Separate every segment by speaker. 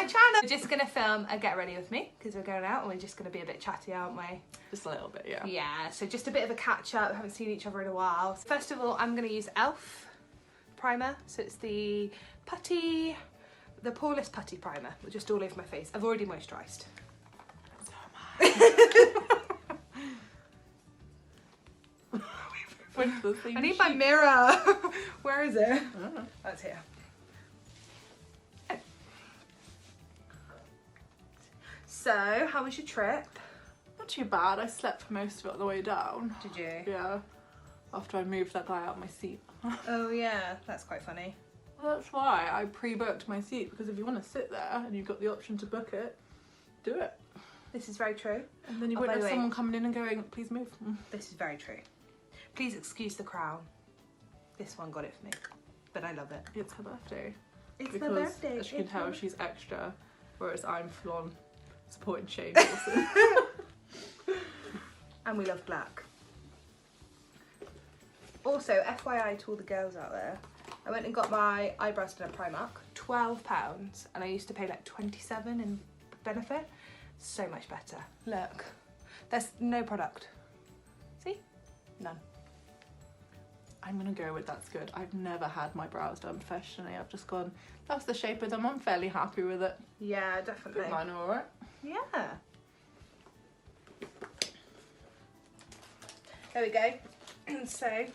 Speaker 1: channel. We're just gonna film a get ready with me because we're going out and we're just gonna be a bit chatty, aren't we?
Speaker 2: Just a little bit, yeah.
Speaker 1: Yeah, so just a bit of a catch up. We haven't seen each other in a while. First of all, I'm gonna use e.l.f. primer. So it's the putty, the poreless putty primer, just all over my face. I've already moisturised.
Speaker 2: So am I.
Speaker 1: I need my mirror. Where is it? That's here. So, how was your trip?
Speaker 2: Not too bad. I slept for most of it on the way down.
Speaker 1: Did you?
Speaker 2: Yeah. After I moved that guy out of my seat.
Speaker 1: Oh yeah, that's quite funny.
Speaker 2: Well, that's why I pre-booked my seat, because if you want to sit there and you've got the option to book it, do it.
Speaker 1: This is very true.
Speaker 2: And then you won't have someone coming in and going, please move.
Speaker 1: This is very true. Please excuse the crown. This one got it for me, but I love it.
Speaker 2: It's her birthday.
Speaker 1: It's my birthday.
Speaker 2: As you can tell, she's extra, whereas I'm full on supporting Shade also.
Speaker 1: And we love black. Also, FYI to all the girls out there, I went and got my eyebrows done at Primark, £12, and I used to pay like 27 in benefit. So much better. Look, there's no product. See? None.
Speaker 2: I'm gonna go with that's good. I've never had my brows done professionally. I've just gone, that's the shape of them. I'm fairly happy with it.
Speaker 1: Yeah, definitely.
Speaker 2: Mine are alright.
Speaker 1: Yeah. There we go. So,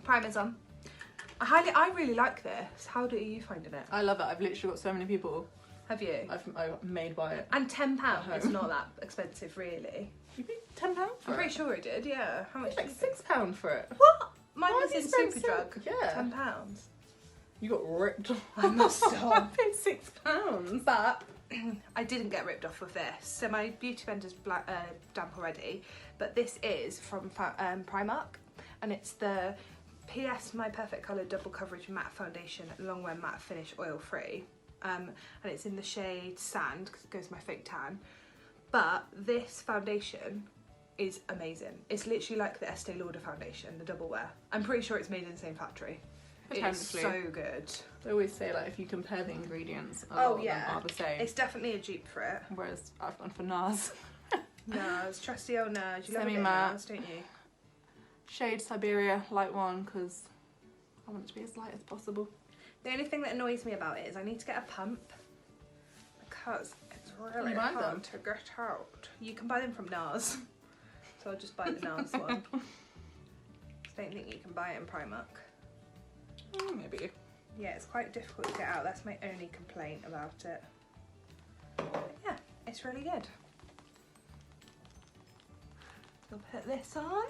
Speaker 1: primer's on. I really like this. How are you finding it?
Speaker 2: I love it. I've literally got so many people.
Speaker 1: Have you?
Speaker 2: I've made by it.
Speaker 1: And £10. It's not that expensive, really.
Speaker 2: You paid £10 for it?
Speaker 1: I'm pretty sure I did. Yeah. How much?
Speaker 2: Like £6 for it.
Speaker 1: What? Mine
Speaker 2: Why
Speaker 1: was
Speaker 2: have
Speaker 1: in
Speaker 2: you spent
Speaker 1: Superdrug.
Speaker 2: Yeah.
Speaker 1: £10.
Speaker 2: You got ripped off.
Speaker 1: I must have.
Speaker 2: I paid £6.
Speaker 1: But I didn't get ripped off with this. So my beauty blender's damp already, but this is from Primark, and it's the PS My Perfect Colour Double Coverage Matte Foundation Long Wear Matte Finish Oil Free, and it's in the shade Sand because it goes with my fake tan. But this foundation is amazing. It's literally like the Estee Lauder foundation, the double wear. I'm pretty sure it's made in the same factory. It's so good.
Speaker 2: They always say, like, if you compare the ingredients, a
Speaker 1: Oh
Speaker 2: lot
Speaker 1: yeah,
Speaker 2: of them are the same.
Speaker 1: It's definitely a dupe for it.
Speaker 2: Whereas I've gone for NARS.
Speaker 1: NARS, trusty old NARS. You love a bit of
Speaker 2: Semi-matte.
Speaker 1: NARS, don't you?
Speaker 2: Shade Siberia, light one, because I want it to be as light as possible.
Speaker 1: The only thing that annoys me about it is I need to get a pump because it's really
Speaker 2: you buy
Speaker 1: hard
Speaker 2: them?
Speaker 1: to get out. You can buy them from NARS, so I'll just buy the NARS one. I don't think you can buy it in Primark.
Speaker 2: Maybe.
Speaker 1: Yeah, it's quite difficult to get out. That's my only complaint about it. But yeah, it's really good. We'll put this on.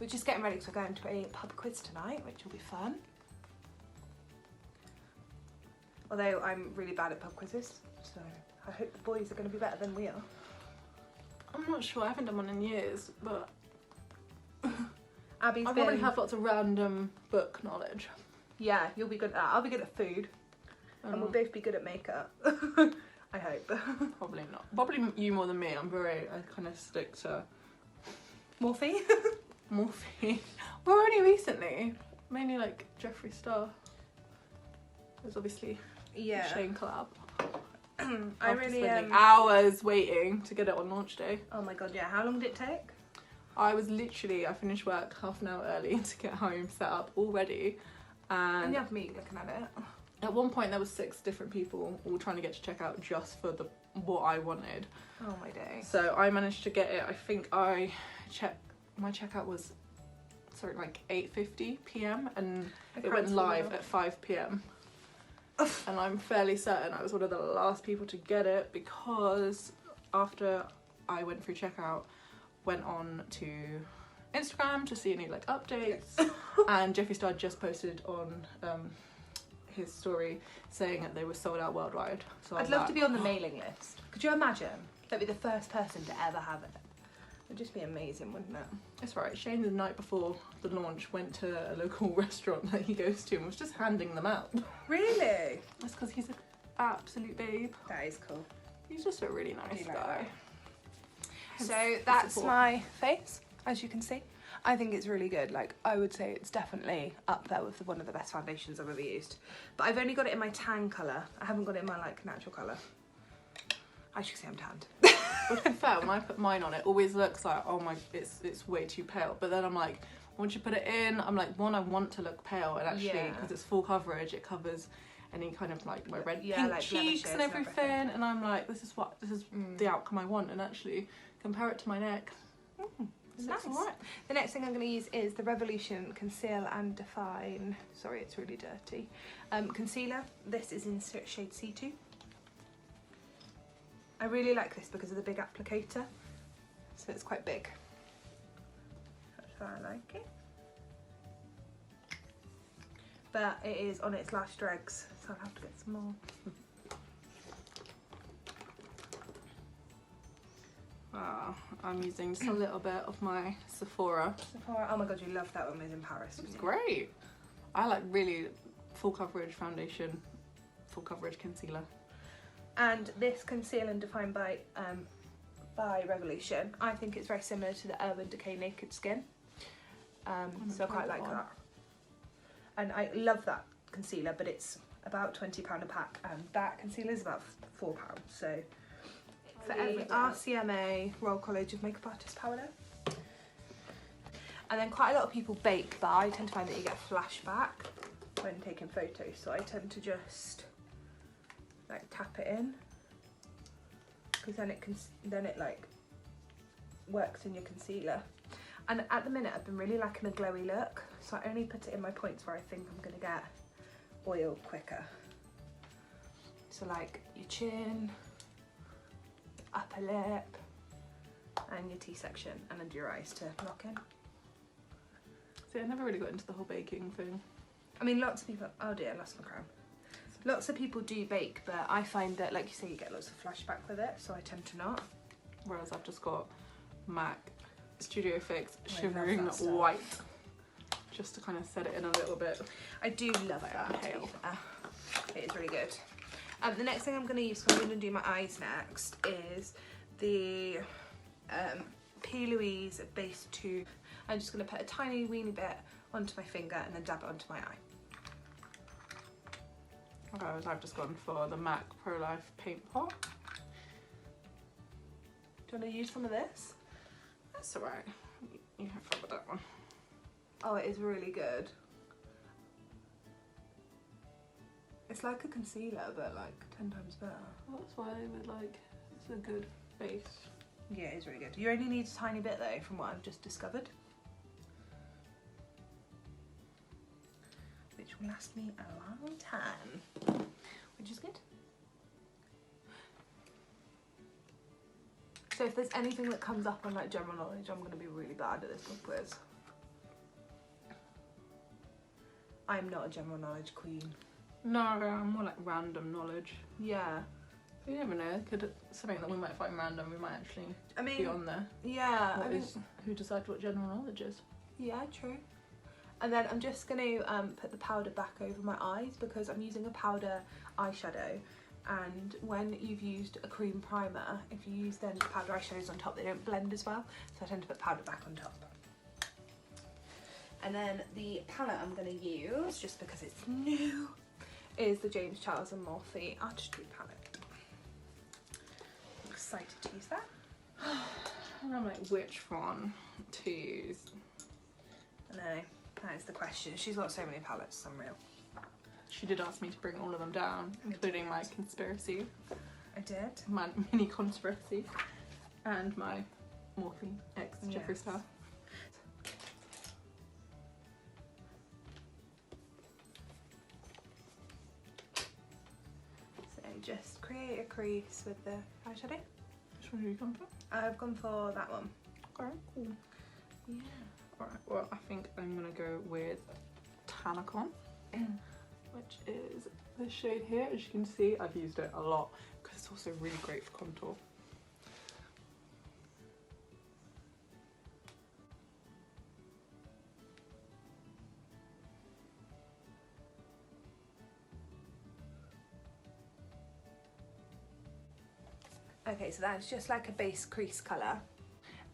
Speaker 1: We're just getting ready because we're going to a pub quiz tonight, which will be fun. Although I'm really bad at pub quizzes, so I hope the boys are going to be better than we are.
Speaker 2: I'm not sure, I haven't done one in years, but
Speaker 1: Abby's
Speaker 2: I probably have lots of random book knowledge.
Speaker 1: Yeah, you'll be good at that. I'll be good at food, and we'll both be good at makeup. I hope.
Speaker 2: Probably not. Probably you more than me. I kind of stick to
Speaker 1: Morphe?
Speaker 2: Morphe. Well, only recently. Mainly like Jeffree Star. There's obviously
Speaker 1: Yeah.
Speaker 2: a Shane collab.
Speaker 1: I really
Speaker 2: spending hours waiting to get it on launch day.
Speaker 1: Oh my god, yeah. How long did it take?
Speaker 2: I finished work half an hour early to get home, set up, all ready. And
Speaker 1: you have me looking at it.
Speaker 2: at one point there was 6 different people all trying to get to checkout just for what I wanted.
Speaker 1: Oh my day.
Speaker 2: So I managed to get it. I think my checkout was like 8:50 p.m. and it went live at 5 p.m. And I'm fairly certain I was one of the last people to get it because after I went through checkout, went on to Instagram to see any like updates, and Jeffree Star just posted on his story saying that they were sold out worldwide. So
Speaker 1: I'd love to be on the mailing list. Could you imagine? That'd be the first person to ever have it. It'd just be amazing, wouldn't it?
Speaker 2: That's right. Shane, the night before the launch, went to a local restaurant that he goes to and was just handing them out.
Speaker 1: Really?
Speaker 2: That's because he's an absolute babe.
Speaker 1: That is cool.
Speaker 2: He's just a really nice guy.
Speaker 1: So that's my face, as you can see. I think it's really good. Like, I would say it's definitely up there with one of the best foundations I've ever used. But I've only got it in my tan colour. I haven't got it in my, like, natural colour. I should say I'm tanned.
Speaker 2: But to be fair, when I put mine on, it always looks like, oh my, it's way too pale. But then I'm like, once you put it in, I'm like, one, I want to look pale, and actually, because it's full coverage, it covers any kind of like my red pink
Speaker 1: like
Speaker 2: cheeks and everything. And I'm like, this is the outcome I want. And actually, compare it to my neck.
Speaker 1: It's nice. Right. The next thing I'm going to use is the Revolution Conceal and Define. Sorry, it's really dirty. Concealer. This is in shade C2. I really like this because of the big applicator. So it's quite big. That's how I like it. But it is on its last dregs, so I'll have to get some more.
Speaker 2: Wow, I'm using just a little bit of my Sephora.
Speaker 1: Oh my god, you love that when we was in Paris.
Speaker 2: It's great. I like really full coverage foundation, full coverage concealer. And
Speaker 1: this Conceal and Define by Revolution, I think it's very similar to the Urban Decay Naked Skin. So I quite like that. And I love that concealer, but it's about £20 a pack, and that concealer is about £4. So for every RCMA Royal College of Makeup Artists powder. And then quite a lot of people bake, but I tend to find that you get flashback when taking photos, so I tend to just like tap it in, because then it like works in your concealer. And at the minute I've been really liking a glowy look, so I only put it in my points where I think I'm going to get oil quicker. So like your chin, upper lip, and your T-section, and under your eyes to lock in.
Speaker 2: See, I never really got into the whole baking thing.
Speaker 1: I mean, lots of people, oh dear, I lost my crown. Lots of people do bake, but I find that, like you say, you get lots of flashback with it, so I tend to not.
Speaker 2: Whereas I've just got MAC Studio Fix Shimmering White, just to kind of set it in a little bit.
Speaker 1: I do love that. Pale. It is really good. The next thing I'm going to use, because I'm going to do my eyes next, is the P. Louise Base 2. I'm just going to put a tiny weeny bit onto my finger and then dab it onto my eye.
Speaker 2: Guys, I've just gone for the MAC Pro Life Paint Pot.
Speaker 1: Do you want to use some of this?
Speaker 2: That's alright. You have fun with that one.
Speaker 1: Oh, it is really good. It's like a concealer, but like 10 times better.
Speaker 2: Well, that's why they would like, it's a good base.
Speaker 1: Yeah, it is really good. You only need a tiny bit though, from what I've just discovered. Which will last me a long time, which is good. So if there's anything that comes up on like general knowledge, I'm going to be really bad at this book quiz. I'm not a general knowledge queen.
Speaker 2: No, I'm more like random knowledge.
Speaker 1: Yeah.
Speaker 2: You never know, could something that we might find random, we might actually be on there.
Speaker 1: Yeah.
Speaker 2: Who decides what general knowledge is?
Speaker 1: Yeah, true. And then I'm just going to put the powder back over my eyes, because I'm using a powder eyeshadow, and when you've used a cream primer, if you use then powder eyeshadows on top, they don't blend as well, so I tend to put powder back on top. And then the palette I'm going to use, just because it's new, is the James Charles and Morphe Artistry palette. I'm excited to use that.
Speaker 2: And I'm like, which one to use?
Speaker 1: I know, that is the question. She's got so many palettes, it's unreal.
Speaker 2: She did ask me to bring all of them down, including my conspiracy.
Speaker 1: I did.
Speaker 2: My mini conspiracy. And my Morphe X Jeffree Star.
Speaker 1: So just create a crease with the eyeshadow.
Speaker 2: Which one have you gone for?
Speaker 1: I've gone for that one.
Speaker 2: Alright, cool.
Speaker 1: Yeah.
Speaker 2: Alright, well I think I'm gonna go with Tanacon, which is this shade here. As you can see, I've used it a lot because it's also really great for contour.
Speaker 1: Okay, so that's just like a base crease colour.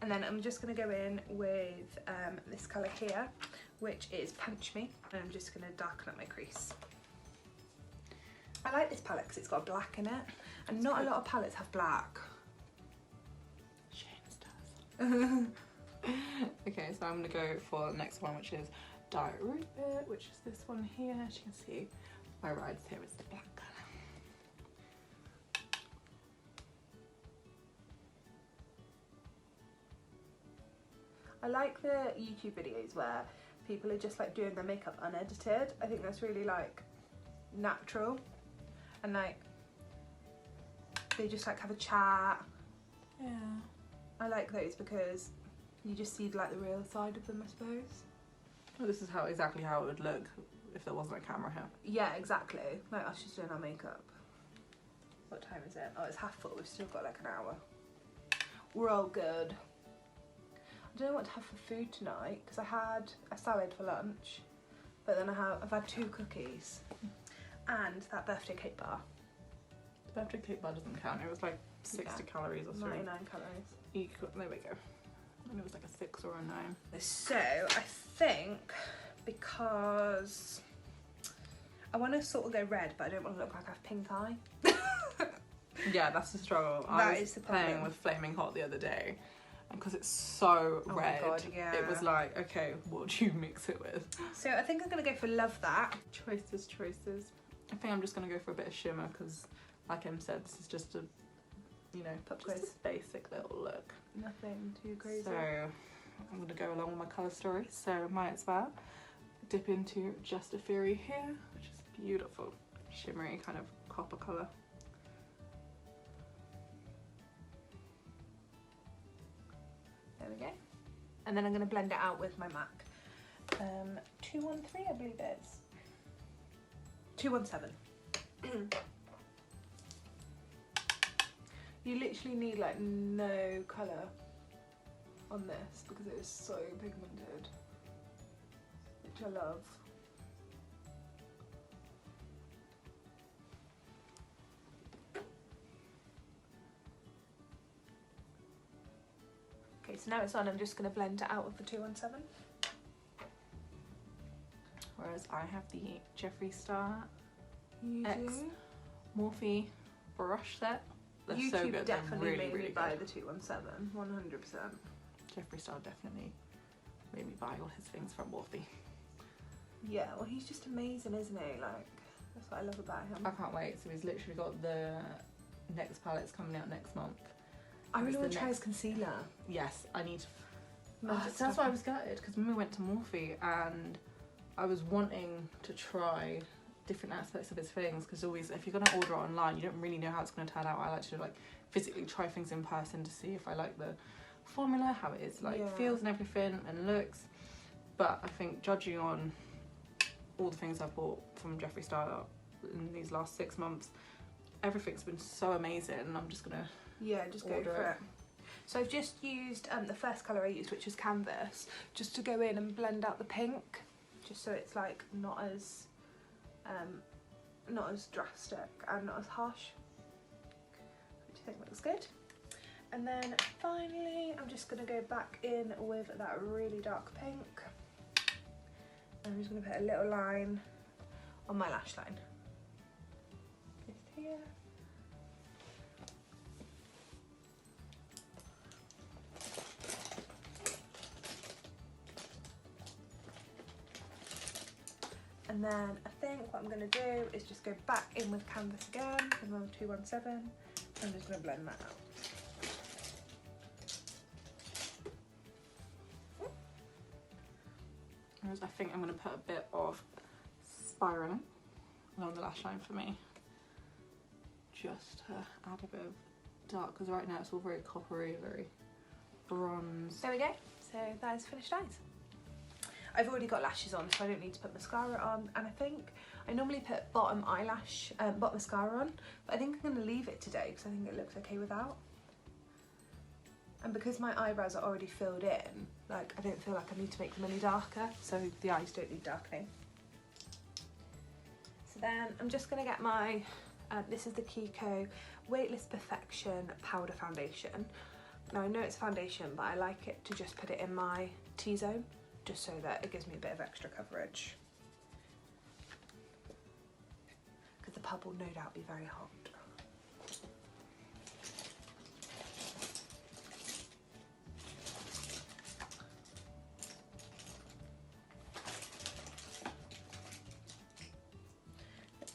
Speaker 1: And then I'm just going to go in with this colour here, which is Punch Me, and I'm just going to darken up my crease. I like this palette because it's got black in it, and not a lot of palettes have black.
Speaker 2: Shane's does. Okay, so I'm going to go for the next one, which is Dark Root Beer, which is this one here. As you can see, my rides here is the black colour.
Speaker 1: I like the YouTube videos where people are just like doing their makeup unedited. I think that's really like natural, and like they just like have a chat.
Speaker 2: Yeah.
Speaker 1: I like those because you just see like the real side of them, I suppose.
Speaker 2: Well, this is exactly how it would look if there wasn't a camera here.
Speaker 1: Yeah, exactly. Like us just doing our makeup. What time is it? Oh, it's 1:30. We've still got like an hour. We're all good. I don't know what to have for food tonight because I had a salad for lunch, but then I've had 2 cookies and that birthday cake bar.
Speaker 2: The birthday cake bar doesn't count. It was like 60 calories or so.
Speaker 1: 99 calories.
Speaker 2: There we go. And it was like a 6 or a 9.
Speaker 1: So I think because I want to sort of go red, but I don't want to look like I have pink eye.
Speaker 2: Yeah, that's the struggle. I was playing with Flaming Hot the other day, and because it's so red,
Speaker 1: my God, yeah.
Speaker 2: it was like, okay, what do you mix it with?
Speaker 1: So I think I'm going to go for Love That.
Speaker 2: Choices. I think I'm just going to go for a bit of shimmer because, like Em said, this is just a, you know,
Speaker 1: Pop
Speaker 2: just
Speaker 1: quiz.
Speaker 2: a basic little look.
Speaker 1: Nothing too crazy.
Speaker 2: So I'm going to go along with my colour story, so might as well dip into Just a Fury here, which is beautiful, shimmery kind of copper colour.
Speaker 1: There we go. And then I'm going to blend it out with my MAC. 213, I believe it is. 217. You literally need like no colour on this because it is so pigmented, which I love. Okay, so now it's on, I'm just going to blend it out with the 217.
Speaker 2: Whereas I have the Jeffree Star
Speaker 1: You
Speaker 2: X
Speaker 1: do?
Speaker 2: Morphe brush set. They're
Speaker 1: YouTube
Speaker 2: so good.
Speaker 1: definitely
Speaker 2: They're really,
Speaker 1: made
Speaker 2: really
Speaker 1: me buy
Speaker 2: good.
Speaker 1: the 217, 100%.
Speaker 2: Jeffree Star definitely made me buy all his things from Morphe.
Speaker 1: Yeah, well he's just amazing, isn't he? Like, that's what I love about him.
Speaker 2: I can't wait. So he's literally got the next palettes coming out next month.
Speaker 1: I really
Speaker 2: It's
Speaker 1: want
Speaker 2: the
Speaker 1: to try his
Speaker 2: next-
Speaker 1: concealer.
Speaker 2: Yes, I need.
Speaker 1: Magic
Speaker 2: So that's
Speaker 1: stuff.
Speaker 2: why I was gutted, because when we went to Morphe and I was wanting to try different aspects of his things, because always if you're going to order it online you don't really know how it's going to turn out. I like to like physically try things in person to see if I like the formula, how it is like
Speaker 1: Yeah.
Speaker 2: feels and everything and looks. But I think judging on all the things I've bought from Jeffree Star in these last 6 months, everything's been so amazing, and I'm just gonna
Speaker 1: Just go
Speaker 2: order
Speaker 1: for
Speaker 2: it.
Speaker 1: it. So I've just used the first colour I used, which was Canvas, just to go in and blend out the pink, just so it's like not as drastic and not as harsh, which I think looks good. And then finally I'm just going to go back in with that really dark pink. I'm just going to put a little line on my lash line, just here. And then I think what I'm going to do is just go back in with Canvas again, with my 217. I'm just going to blend that out.
Speaker 2: Whereas I think I'm going to put a bit of spiraling along the lash line for me, just to add a bit of dark, because right now it's all very coppery, very bronze.
Speaker 1: There we go. So that is finished eyes. I've already got lashes on, so I don't need to put mascara on. And I think I normally put bottom mascara on, but I think I'm going to leave it today because I think it looks okay without. And because my eyebrows are already filled in, like I don't feel like I need to make them any darker, so the eyes don't need darkening. So then I'm just going to get my, this is the Kiko Weightless Perfection Powder Foundation. Now I know it's foundation, but I like it to just put it in my T-zone, just so that it gives me a bit of extra coverage. Because the pub will no doubt be very hot.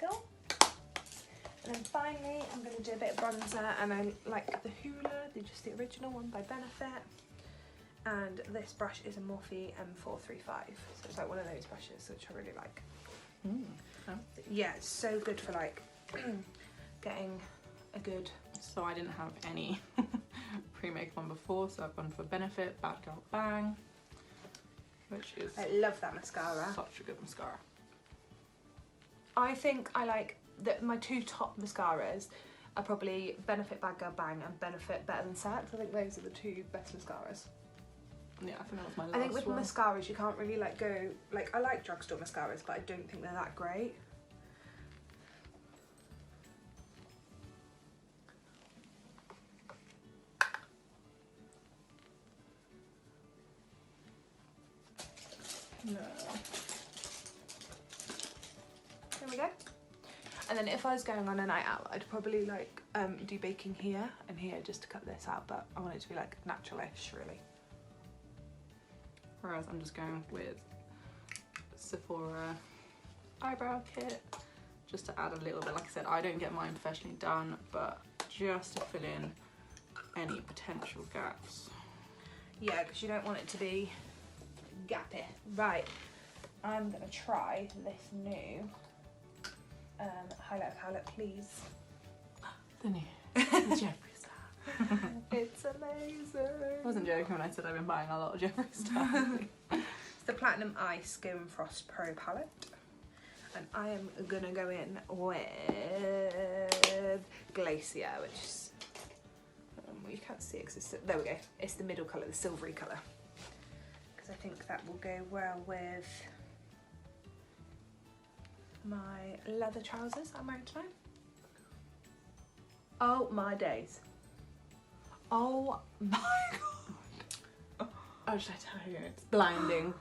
Speaker 1: Go. And then finally I'm going to do a bit of bronzer, and I like the Hoola, just the original one by Benefit, and this brush is a Morphe M435, so it's like one of those brushes which I really like.
Speaker 2: Oh.
Speaker 1: Yeah, it's so good for like getting a good...
Speaker 2: So I didn't have any pre-makeup on before, so I've gone for Benefit Bad Girl Bang, which is
Speaker 1: I love that mascara.
Speaker 2: such a good mascara.
Speaker 1: I think I like that my two top mascaras are probably Benefit Bad Girl Bang and Benefit Better Than Sex. I think those are the two best mascaras.
Speaker 2: Yeah, I think that was my last
Speaker 1: I think with
Speaker 2: one.
Speaker 1: mascaras you can't really like go, like I like drugstore mascaras, but I don't think they're that great.
Speaker 2: No.
Speaker 1: There we go. And then if I was going on a night out, I'd probably like do baking here and here just to cut this out, but I want it to be like natural-ish really.
Speaker 2: Whereas I'm just going with Sephora eyebrow kit just to add a little bit. Like I said, I don't get mine professionally done, but just to fill in any potential gaps.
Speaker 1: Yeah, because you don't want it to be gappy. Right, I'm gonna try this new highlight palette, please.
Speaker 2: The new Jeffree Star.
Speaker 1: It's amazing.
Speaker 2: I wasn't joking when I said I've been buying a lot of Jeffree Star.
Speaker 1: It's the Platinum Ice Skin Frost Pro palette, and I am gonna go in with Glacier, which is well, you can't see it because there we go. It's the middle colour, the silvery colour, because I think that will go well with my leather trousers I'm wearing tonight. Oh my days. Oh my god.
Speaker 2: Oh, should I tell you? It's blinding.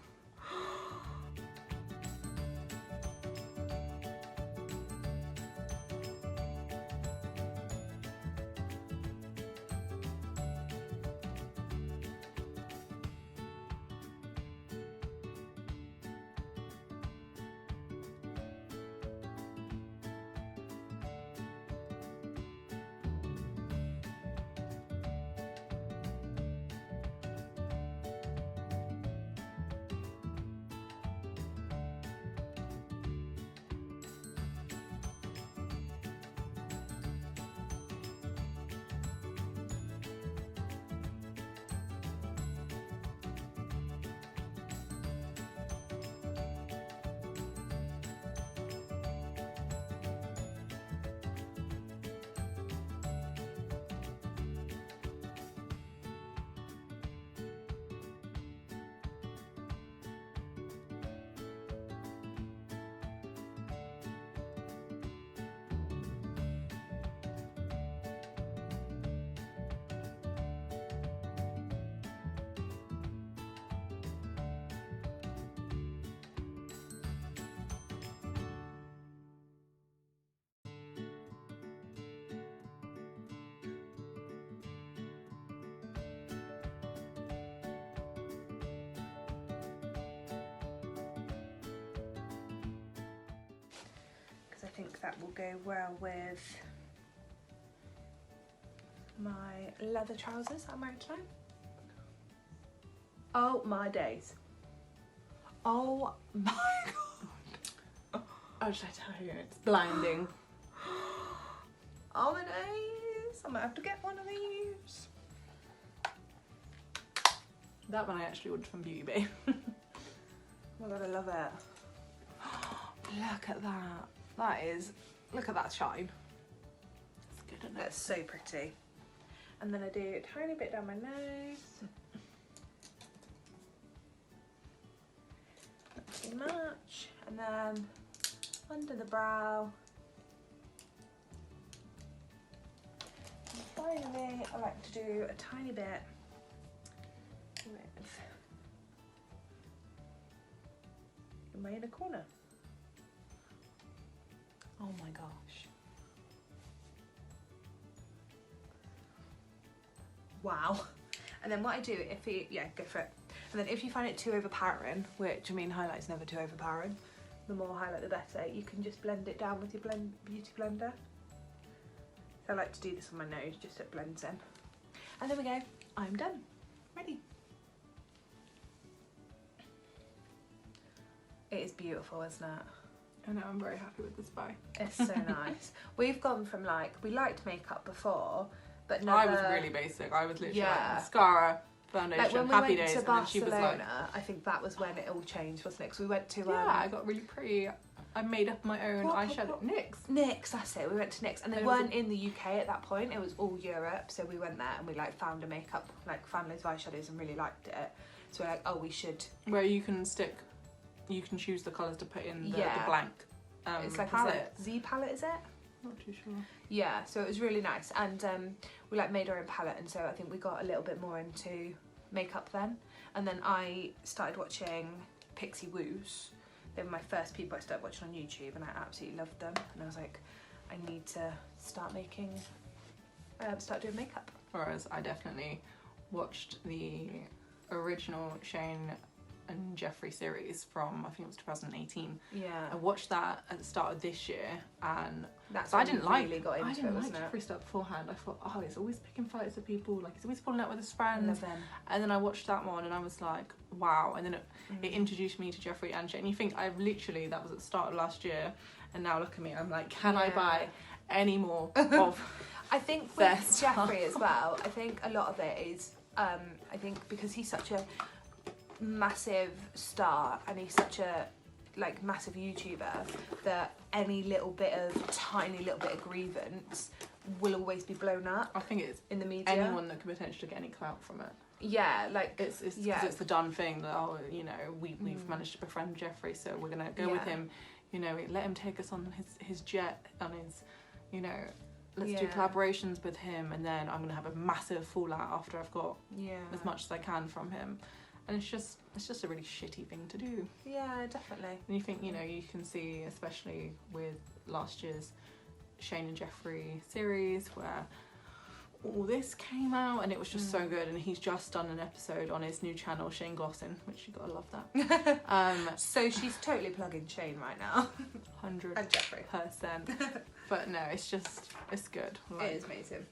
Speaker 1: I think that will go well with my leather trousers I'm wearing tonight. Oh my days. Oh my god.
Speaker 2: Oh, should I tell you? It's blinding.
Speaker 1: Oh my days. I might have to get one of these.
Speaker 2: That one I actually ordered from Beauty Bay.
Speaker 1: Oh my god, I love it. Look at that. That is, look at that shine.
Speaker 2: It's good, isn't it?
Speaker 1: That's so pretty. And then I do a tiny bit down my nose. Not too much. And then under the brow. finally, I like to do a tiny bit with in my inner corner. Oh my gosh. Wow. And then what I do, if you, yeah, go for it. And then if you find it too overpowering, which, I mean, highlight's never too overpowering, the more highlight the better, you can just blend it down with your beauty blender. So I like to do this on my nose, just so it blends in. And there we go, I'm done, ready. It is beautiful, isn't it?
Speaker 2: I know, I'm very happy with this buy.
Speaker 1: It's so nice. We've gone from like, we liked makeup before, but never...
Speaker 2: I was really basic. I was literally like mascara, foundation,
Speaker 1: like when we
Speaker 2: happy
Speaker 1: went
Speaker 2: days,
Speaker 1: to
Speaker 2: and then she was like...
Speaker 1: I think that was when it all changed, wasn't it? Because we went to...
Speaker 2: yeah, I got really pretty. I made up my own eyeshadow.
Speaker 1: NYX, that's it. We went to NYX, and they weren't in the UK at that point. It was all Europe, so we went there and we like found a makeup, like found loads of eyeshadows and really liked it. So we're like, oh, we should.
Speaker 2: Where you can stick, you can choose the colours to put in the blank.
Speaker 1: It's like
Speaker 2: palette.
Speaker 1: a Z palette, is it?
Speaker 2: Not too sure.
Speaker 1: Yeah, so it was really nice, and we like made our own palette, and so I think we got a little bit more into makeup then. And then I started watching Pixie Woos. They were my first people I started watching on YouTube, and I absolutely loved them. And I was like, I need to start making, start doing makeup.
Speaker 2: Whereas I definitely watched the original Shane and Jeffrey series from, I think it was 2018.
Speaker 1: Yeah.
Speaker 2: I watched that at the start of this year, and
Speaker 1: that's
Speaker 2: I didn't like
Speaker 1: Jeffrey
Speaker 2: stuff beforehand. I thought, oh, he's always picking fights with people, like he's always falling out with his friends.
Speaker 1: I love them.
Speaker 2: And then I watched that one and I was like, wow. And then it introduced me to Jeffrey and Shane. And you think I've literally, that was at the start of last year, and now look at me, I'm like, can I buy any more of
Speaker 1: I think with Jeffrey as well, I think a lot of it is, I think because he's such a massive star and he's such a like massive YouTuber, that any tiny little bit of grievance will always be blown up.
Speaker 2: I think it's
Speaker 1: in the media.
Speaker 2: Anyone that could potentially get any clout from it.
Speaker 1: Yeah, like
Speaker 2: it's it's the done thing that, oh, you know, we've managed to befriend Jeffrey, so we're gonna go with him. You know, let him take us on his jet, on his, you know, let's do collaborations with him, and then I'm gonna have a massive fallout after I've got as much as I can from him. And it's just a really shitty thing to do.
Speaker 1: Yeah, definitely.
Speaker 2: And you think, you know, you can see, especially with last year's Shane and Jeffrey series, where all this came out and it was just so good, and he's just done an episode on his new channel, Shane Glossin, which you gotta love that.
Speaker 1: So she's totally plugging Shane right now.
Speaker 2: 100%.
Speaker 1: And Jeffrey.
Speaker 2: But no, it's good.
Speaker 1: Like, it is amazing.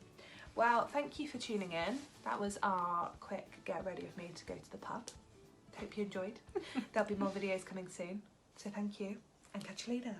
Speaker 1: Well, thank you for tuning in. That was our quick get ready with me to go to the pub. Hope you enjoyed. There'll be more videos coming soon. So thank you and catch you later.